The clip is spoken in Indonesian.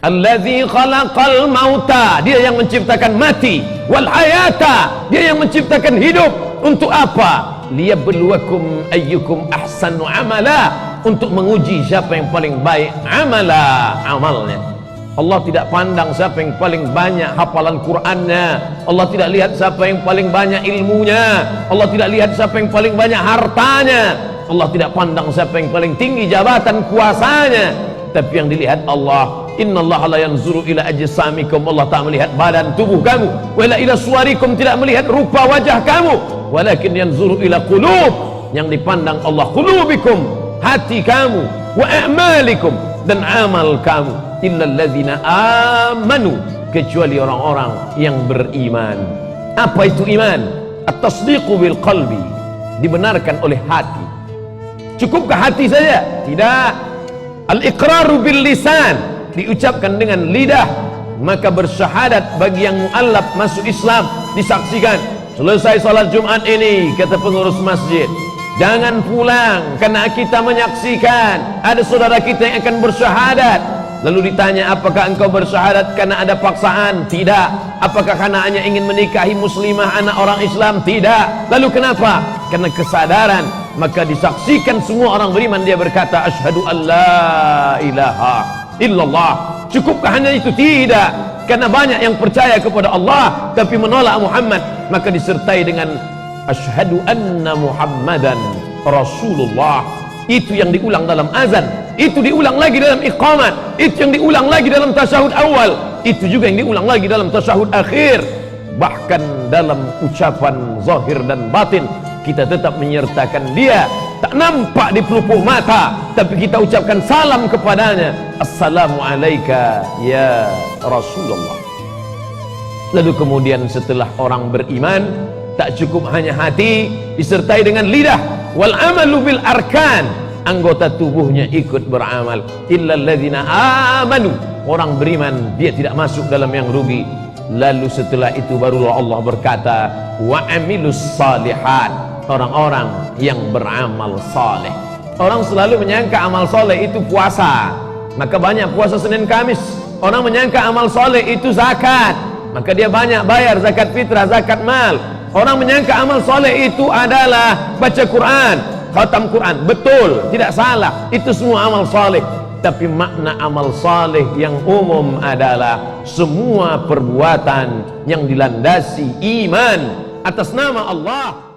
Allazi khalaqal mauta, dia yang menciptakan mati, wal hayata, dia yang menciptakan hidup. Untuk apa? Liyabluwakum ayyukum ahsanu amala, untuk menguji siapa yang paling baik amalnya. Allah tidak pandang siapa yang paling banyak hafalan Qur'annya, Allah tidak lihat siapa yang paling banyak ilmunya, Allah tidak lihat siapa yang paling banyak hartanya, Allah tidak pandang siapa yang paling tinggi jabatan kuasanya, tapi yang dilihat Allah. Innallaha la yanzuru ila ajsamikum, Allah tak melihat badan tubuh kamu, wala ila suwarikum, tidak melihat rupa wajah kamu, walakin yanzuru ila qulub, yang dipandang Allah qulubikum, hati kamu, wa a'malikum, dan amal kamu. Illal ladzina amanu, kecuali orang-orang yang beriman. Apa itu iman? At-tasdiqu bil qalbi, dibenarkan oleh hati. Cukupkah hati saja? Tidak. Al-iqraru bil lisan, diucapkan dengan lidah. Maka bersyahadat bagi yang mu'allaf masuk Islam, disaksikan. Selesai salat Jumat ini, kata pengurus masjid, jangan pulang karena kita menyaksikan ada saudara kita yang akan bersyahadat. Lalu ditanya, apakah engkau bersyahadat karena ada paksaan? Tidak. Apakah karena hanya ingin menikahi muslimah anak orang Islam? Tidak. Lalu kenapa? Karena kesadaran. Maka disaksikan semua orang beriman, dia berkata asyhadu an la ilaha illallah. Cukupkah hanya itu? Tidak. Karena banyak yang percaya kepada Allah tapi menolak Muhammad, maka disertai dengan asyhadu anna Muhammadan Rasulullah. Itu yang diulang dalam azan, itu diulang lagi dalam iqamat, itu yang diulang lagi dalam tasyahud awal, itu juga yang diulang lagi dalam tasyahud akhir. Bahkan dalam ucapan zahir dan batin kita tetap menyertakan dia. Tak nampak di pelupuk mata, tapi kita ucapkan salam kepadanya, assalamu alayka ya Rasulullah. Lalu kemudian setelah orang beriman, tak cukup hanya hati, disertai dengan lidah. Wal amalu bil arkan, anggota tubuhnya ikut beramal. Illal ladzina amanu, orang beriman dia tidak masuk dalam yang rugi. Lalu setelah itu barulah Allah berkata, wa amilus salihat, orang-orang yang beramal saleh. Orang selalu menyangka amal saleh itu puasa, maka banyak puasa Senin Kamis. Orang menyangka amal saleh itu zakat, maka dia banyak bayar zakat fitrah, zakat mal. Orang menyangka amal soleh itu adalah baca Quran, khatam Quran. Betul, tidak salah, itu semua amal soleh. Tapi makna amal soleh yang umum adalah semua perbuatan yang dilandasi iman atas nama Allah.